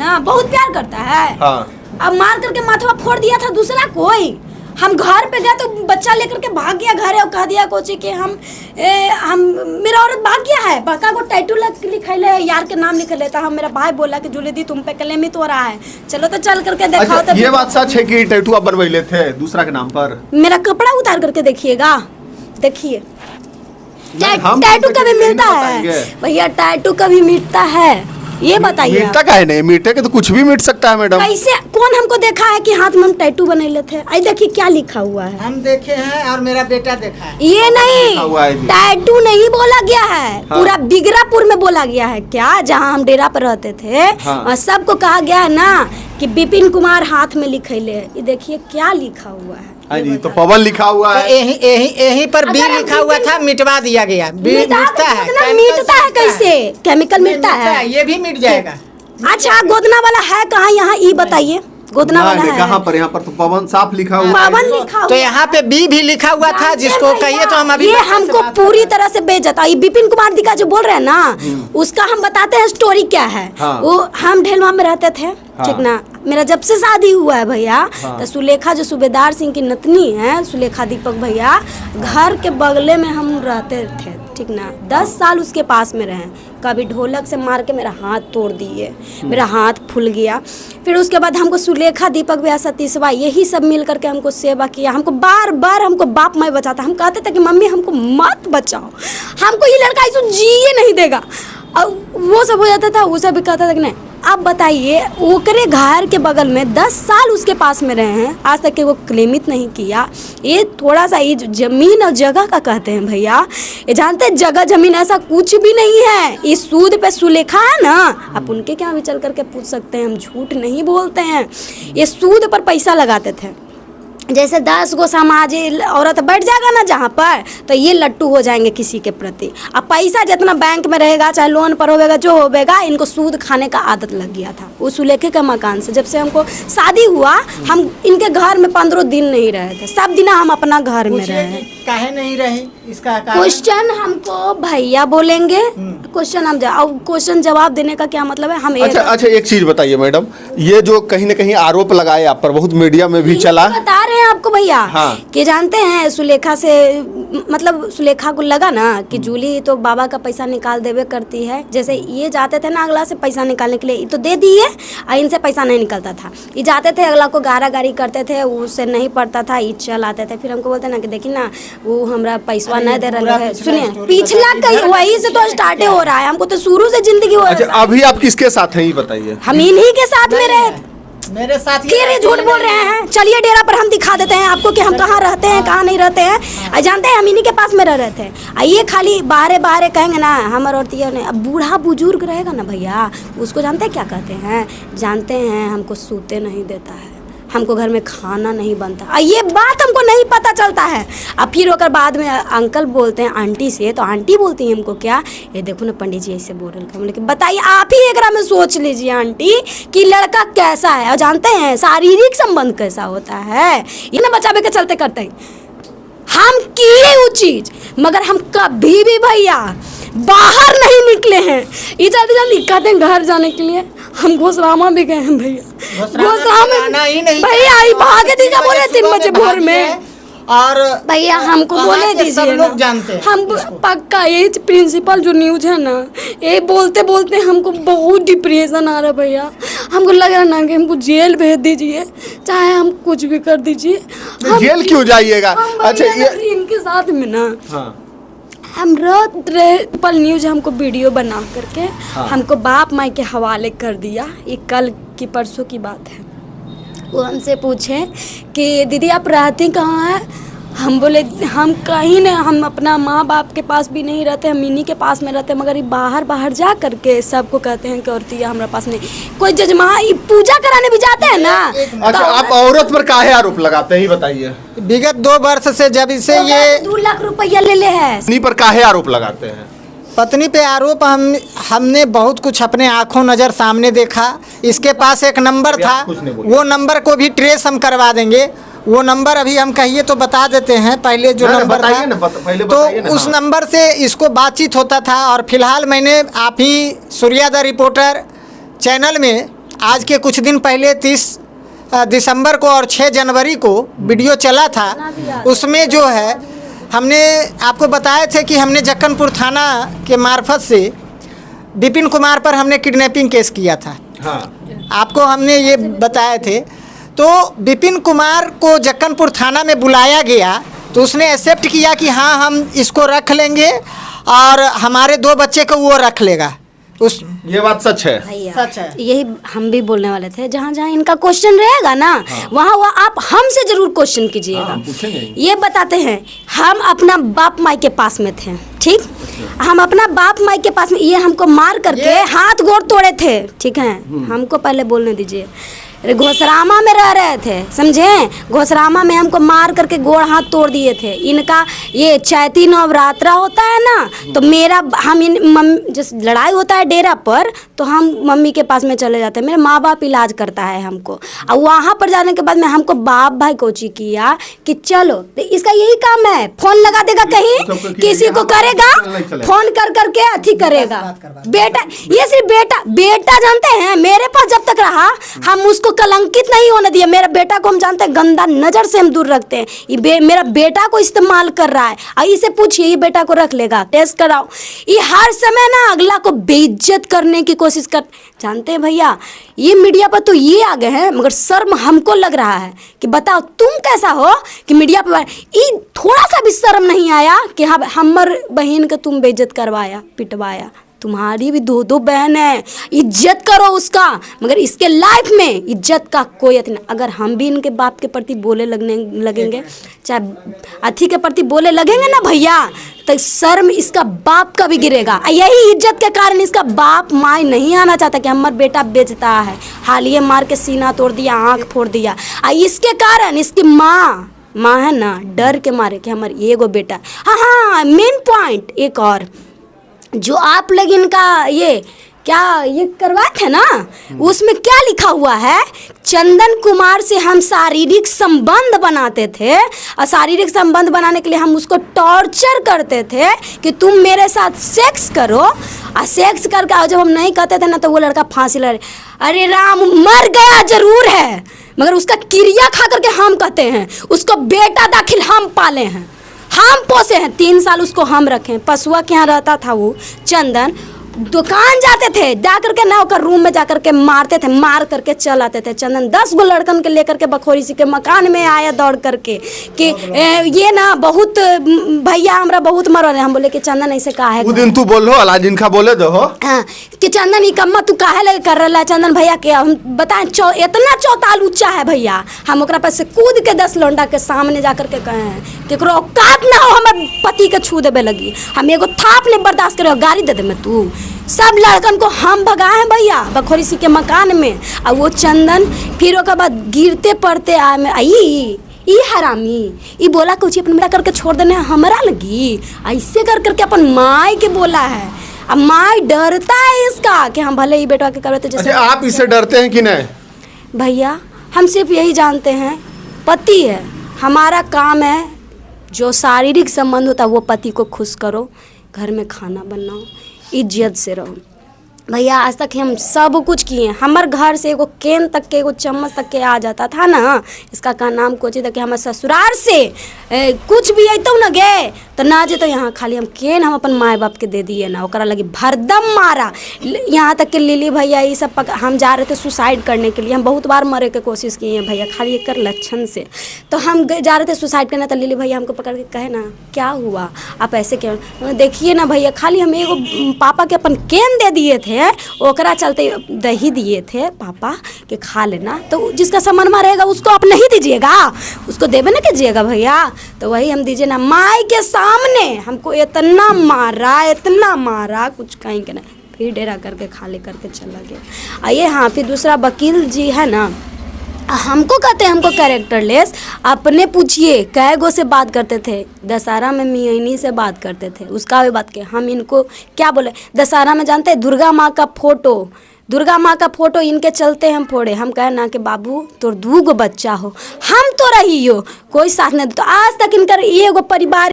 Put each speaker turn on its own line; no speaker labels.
ना, बहुत प्यार करता है। अब मार करके माथवा फोड़ दिया था दूसरा कोई। हम घर पे गए तो बच्चा लेकर के भाग गया घर और कह दिया कोची कि हम मेरा औरत भाग गया है, बका को टैटू लिखैले यार के नाम लिख लेता। हम मेरा भाई बोला कि जूली दी तुम पे क्लेमित हो रहा है, चलो तो चल करके दिखाओ।
अच्छा, ये बात सच है कि टैटू आप बनवाइले थे दूसरा के नाम पर?
मेरा कपड़ा उतार करके देखिएगा, देखिए टैटू कभी मिलता है भैया? टैटू कभी मिटता है? ये बताइए।
मिटता काहे नहीं? मिटे के तो कुछ भी मिट सकता है मैडम।
कैसे? कौन हमको देखा है कि हाथ में हम टैटू बने थे? आई देखिए क्या लिखा हुआ है।
हम देखे हैं और मेरा बेटा देखा है।
ये नहीं, टैटू नहीं बोला गया है। हाँ। पूरा बिगरापुर में बोला गया है क्या, जहाँ हम डेरा पर रहते थे। हाँ। सबको कहा गया है ना कि विपिन कुमार हाथ में लिखैले। ये देखिए क्या लिखा हुआ है।
तो पवन लिखा हुआ है।
यहीं पर बी लिखा हुआ था, मिटवा दिया गया। बी मिटता है?
मिटता है कैसे? केमिकल मिटता है,
ये भी मिट जाएगा।
अच्छा गोदना वाला है कहाँ यहाँ? ये बताइए गोदना वाला है
कहाँ पर? यहाँ पर तो पवन साफ लिखा हुआ है।
पवन लिखा हुआ
तो यहाँ पे बी भी लिखा हुआ था, जिसको कहिए तो हम अभी
ये हमको पूरी तरह से बेइज्जत। ये विपिन कुमार दी का जो बोल रहे हैं ना, उसका हम बताते हैं स्टोरी क्या है। वो हम ढेलवा में रहते थे, ठीक ना। मेरा जब से शादी हुआ है भैया, तो सुलेखा जो सूबेदार सिंह की नतनी है, सुलेखा दीपक भैया, घर के बगले में हम रहते थे, ठीक ना। 10 साल उसके पास में रहे। कभी ढोलक से मार के मेरा हाथ तोड़ दिए, मेरा हाथ फूल गया। फिर उसके बाद हमको सुलेखा दीपक भैया सतीशवा यही सब मिल करके हमको सेवा किया। हमको बार बार हमको बाप माई बचाता। हम कहते थे कि मम्मी हमको मत बचाओ, हमको ये लड़का ऐसे जिए नहीं देगा। और वो सब हो जाता था, वो सब भी कहता था कि नहीं। अब बताइए, ओकरे घर के बगल में 10 साल उसके पास में रहे हैं, आज तक के वो क्लेमित नहीं किया। ये थोड़ा सा ये जमीन और जगह का कहते हैं भैया, ये जानते हैं जगह जमीन ऐसा कुछ भी नहीं है। ये सूद पे सुलेखा है ना, आप उनके क्या भी चल करके पूछ सकते हैं, हम झूठ नहीं बोलते हैं। ये सूद पर पैसा लगाते थे। जैसे 10 गो समाजी औरत बैठ जाएगा ना जहाँ पर, तो ये लट्टू हो जाएंगे किसी के प्रति। अब पैसा जितना बैंक में रहेगा, चाहे लोन पर होगा, जो होगा, इनको सूद खाने का आदत लग गया था। उस सुलेखे के मकान से जब से हमको शादी हुआ, हम इनके घर में 15 दिन नहीं रहे थे। सब दिन हम अपना घर में रहे।
काहे नहीं रहे? इसका
क्वेश्चन हमको भैया बोलेंगे, क्वेश्चन हम क्वेश्चन जवाब देने का क्या मतलब है? हम
अच्छा एक चीज बताइए मैडम, ये जो कहीं न कहीं आरोप लगाए आप पर, बहुत मीडिया में भी चला,
बता रहे हैं आपको भैया। हाँ। कि जानते हैं सुलेखा से, मतलब सुलेखा को लगा ना कि जूली तो बाबा का पैसा निकाल देवे करती है। जैसे ये जाते थे ना अगला से पैसा निकालने के लिए, ये तो दे दिए, इनसे पैसा नहीं निकलता था। ये जाते थे अगला को गारी करते थे, उससे नहीं पड़ता था, ये चल आते थे। फिर हमको बोलते ना कि देखिए ना वो हमरा पैसा नहीं दे रहा है। सुनिए, पिछला कहीं वही से तो स्टार्ट हो रहा है। हमको तो शुरू से जिंदगी हो रहा है।
अभी आप किसके साथ हैं ये बताइए?
हम इन्हीं के साथ में रहे।
मेरे साथ
ये झूठ बोल रहे हैं। चलिए डेरा पर हम दिखा देते हैं आपको कि हम कहाँ रहते हैं, कहाँ नहीं रहते हैं। जानते हैं हम इन्हीं के पास में रह रहे थे। ये खाली बाहरे कहेंगे ना हमारे औरतियों ने। अब बूढ़ा बुजुर्ग रहेगा ना भैया, उसको जानते हैं क्या कहते हैं? जानते हैं हमको सूते नहीं देता है, हमको घर में खाना नहीं बनता। ये बात हमको नहीं पता चलता है। अब फिर होकर बाद में अंकल बोलते हैं आंटी से, तो आंटी बोलती हैं हमको क्या, ये देखो ना पंडित जी ऐसे बोल रहे हैं। बताइए आप ही एक में सोच लीजिए आंटी कि लड़का कैसा है। और जानते हैं शारीरिक संबंध कैसा होता है, ये ना बचावे के चलते करते हैं। हम किए वो चीज, मगर हम कभी भी भैया बाहर नहीं निकले हैं। ये जल्दी कहते हैं घर जाने के लिए। हम घोसरामा भी गए हैं भैया, घोसरामा भैया भागे दी क्या बोले 3 बजे भोर में। और भैया हमको बोले दीजिए,
सब लोग जानते हैं
हम पक्का। ये प्रिंसिपल जो न्यूज है ना, ये बोलते बोलते हमको बहुत डिप्रेशन आ रहा है भैया। हमको लग रहा है ना कि हमको जेल भेज दीजिए, चाहे हम कुछ भी कर दीजिए।
जेल क्यों जाइएगा? अच्छा
इनके साथ में ना हम ट्रिपल न्यूज हमको वीडियो बना करके हमको बाप माई के हवाले कर दिया। ये कल की परसों की बात है। वो हमसे पूछे कि दीदी आप रहती कहाँ हैं? हम बोले हम कहीं नहीं, हम अपना माँ बाप के पास भी नहीं रहते, हम इन्हीं के पास में रहते। मगर ये बाहर जा करके सबको कहते हैं कि औरतिया हमारे पास नहीं। कोई जजमा पूजा कराने भी जाते हैं ना।
अच्छा आप औरत पर काहे आरोप लगाते हैं ये बताइए?
विगत 2 वर्ष से जब इसे ये
2 लाख रुपया ले हैं,
पत्नी पर काहे आरोप लगाते हैं?
पत्नी पे आरोप हमने बहुत कुछ अपने आंखों नज़र सामने देखा। इसके पास एक नंबर था, वो नंबर को भी ट्रेस हम करवा देंगे। वो नंबर अभी हम कहिए तो बता देते हैं। पहले जो नंबर था तो उस नंबर से इसको बातचीत होता था। और फिलहाल मैंने आप ही सूर्या द रिपोर्टर चैनल में आज के कुछ दिन पहले 30 दिसंबर को और 6 जनवरी को वीडियो चला था, उसमें जो है हमने आपको बताए थे कि हमने जक्कनपुर थाना के मार्फत से विपिन कुमार पर हमने किडनैपिंग केस किया था।
हाँ।
आपको हमने ये बताए थे। तो विपिन कुमार को जक्कनपुर थाना में बुलाया गया तो उसने एक्सेप्ट किया कि हाँ हम इसको रख लेंगे और हमारे 2 बच्चे को वो रख लेगा। उस
ये बात सच है।
भैया
सच है।
यही हम भी बोलने वाले थे, जहाँ जहाँ इनका क्वेश्चन रहेगा ना, वहाँ आप हमसे जरूर क्वेश्चन कीजिएगा।
पूछेंगे।
ये बताते हैं हम अपना बाप माई के पास में थे, ठीक, हम अपना बाप माई के पास में, ये हमको मार करके हाथ गोड़ तोड़े थे, ठीक है, हमको पहले बोलने दीजिए। घोसरामा में रह रहे थे, समझे, घोसरामा में हमको मार करके गोड़ हाथ तोड़ दिए थे। इनका ये चैती नवरात्रा होता है ना, तो मेरा हम जिस लड़ाई होता है डेरा पर, तो हम मम्मी के पास में चले जाते हैं। मेरे माँ बाप इलाज करता है हमको, और वहाँ पर जाने के बाद में हमको बाप भाई कोची किया कि चलो, तो इसका यही काम है, फोन लगा देगा कहीं किसी को करेगा, फोन कर करके अथी करेगा। बेटा, ये सिर्फ बेटा जानते हैं, मेरे पास जब तक रहा हम उसको कलंकित नहीं होने दिया। मेरा बेटा को हम जानते हैं गंदा नजर से हम दूर रखते हैं। ये मेरा बेटा को इस्तेमाल कर रहा है, और इसे पूछिए, ये बेटा को रख लेगा, टेस्ट कराओ। ये हर समय ना अगला को बेइज्जत करने की कोशिश कर, जानते हैं भैया, ये मीडिया पर तो ये आ गए हैं, मगर शर्म हमको लग रहा है कि बताओ तुम कैसा हो कि मीडिया पर ये थोड़ा सा भी शर्म नहीं आया कि हाँ हमर बहन को तुम बेइज्जत करवाया, पिटवाया। तुम्हारी भी 2 बहन है, इज्जत करो उसका, मगर इसके लाइफ में इज्जत का कोई अथी नहीं। अगर हम भी इनके बाप के प्रति बोले लगेंगे, चाहे अथी के प्रति बोले लगेंगे ना भैया, तो शर्म इसका बाप का भी गिरेगा। यही इज्जत के कारण इसका बाप माई नहीं आना चाहता कि हमारा बेटा बेचता है, हालिए मार के सीना तोड़ दिया, आँख फोड़ दिया। इसके कारण इसकी माँ है ना, डर के मारे कि हमारे एगो बेटा। हाँ, मेन पॉइंट एक और, जो आप लोग इनका ये करवाए थे ना, उसमें क्या लिखा हुआ है, चंदन कुमार से हम शारीरिक संबंध बनाते थे, और शारीरिक संबंध बनाने के लिए हम उसको टॉर्चर करते थे कि तुम मेरे साथ सेक्स करो, और सेक्स करके और जब हम नहीं कहते थे ना, तो वो लड़का फांसी लड़े। अरे राम, मर गया जरूर है, मगर उसका क्रिया खा करके हम कहते हैं उसको बेटा दाखिल हम पाले हैं, हम पोसे हैं, 3 साल उसको हम रखे। पशुआ के यहाँ रहता था वो चंदन, दुकान जाते थे, जा करके ना ओकर रूम में जा करके मारते थे, मार करके चल आते थे। चंदन 10 गो लड़कन के लेकर के बखोरी सी के मकान में आया दौड़ करके कि ये ना बहुत भैया हमरा बहुत मर रहे। हम बोले कि चंदन ऐसे कहा है,
वो दिन तू बोलो अलादीन का बोले दो
हाँ, कि चंदन ई कम्मा तू काहे लगे कर रहा है। चंदन भैया के हम बताएं, इतना चौताल ऊंचा है भैया, हम ओकरा पास से कूद के 10 लौंडा के सामने जा करके कहे हैं कि औकात ना हो हमारे पति के छू देवे लगी, हम एगो थाप नहीं बर्दाश्त करे, गाड़ी दे दे में तू। सब लड़कन को हम भगाए हैं भैया बखोरी सी के मकान में, और वो चंदन फिर ओकर बाद गिरते पड़ते आई हरामी, ई बोला कुछ अपन बेटा करके छोड़ देने हमारा लगी, ऐसे कर करके अपन माई के बोला है। अब माई डरता है इसका कि हम भले ही बेटा के करते। जैसे
आप इससे डरते हैं कि नहीं?
भैया हम सिर्फ यही जानते हैं, पति है, हमारा काम है जो शारीरिक संबंध होता है वो पति को खुश करो, घर में खाना बनाओ, इज्जत से रहो। भैया आज तक हम सब कुछ किए, हमारे घर से एगो केन तक के एगो चम्मच तक के आ जाता था ना, इसका का नाम कोची तक के हमारे ससुराल से कुछ भी अतो न गए तो ना जे तो यहाँ खाली हम केन हम अपन माए बाप के दे दिए ना, ओकरा लगी भरदम मारा। यहाँ तक के लिली भैया ये सब हम जा रहे थे सुसाइड करने के लिए, हम बहुत बार मरे के कोशिश किए हैं भैया खाली एक लक्षण से। तो हम जा रहे थे सुसाइड करने, तो लिली भैया हमको पकड़ के कहे ना क्या हुआ आप ऐसे क्यों, देखिए ना भैया खाली हम एगो पापा के अपन केन दे दिए थे, ओकरा चलते दही दिए थे पापा के खा लेना, तो जिसका सामान में रहेगा उसको आप नहीं दीजिएगा, उसको देवे ना कीजिएगा भैया। तो वही हम दीजिए ना, माई के सामने हमको इतना मारा कुछ कहीं के ना, फिर डेरा करके खाली करके चला गया। आइए हाँ, फिर दूसरा वकील जी है ना, हमको कहते हैं हमको कैरेक्टरलेस, अपने पूछिए कै गो से बात करते थे, दशहरा में मियानी से बात करते थे, उसका भी बात किया। हम इनको क्या बोले, दशहरा में जानते हैं दुर्गा माँ का फोटो इनके चलते हम फोड़े, हम कहे ना कि बाबू तोर 2 गो बच्चा हो, हम तो रही हो कोई साथ नहीं, तो आज तक इनका एगो परिवार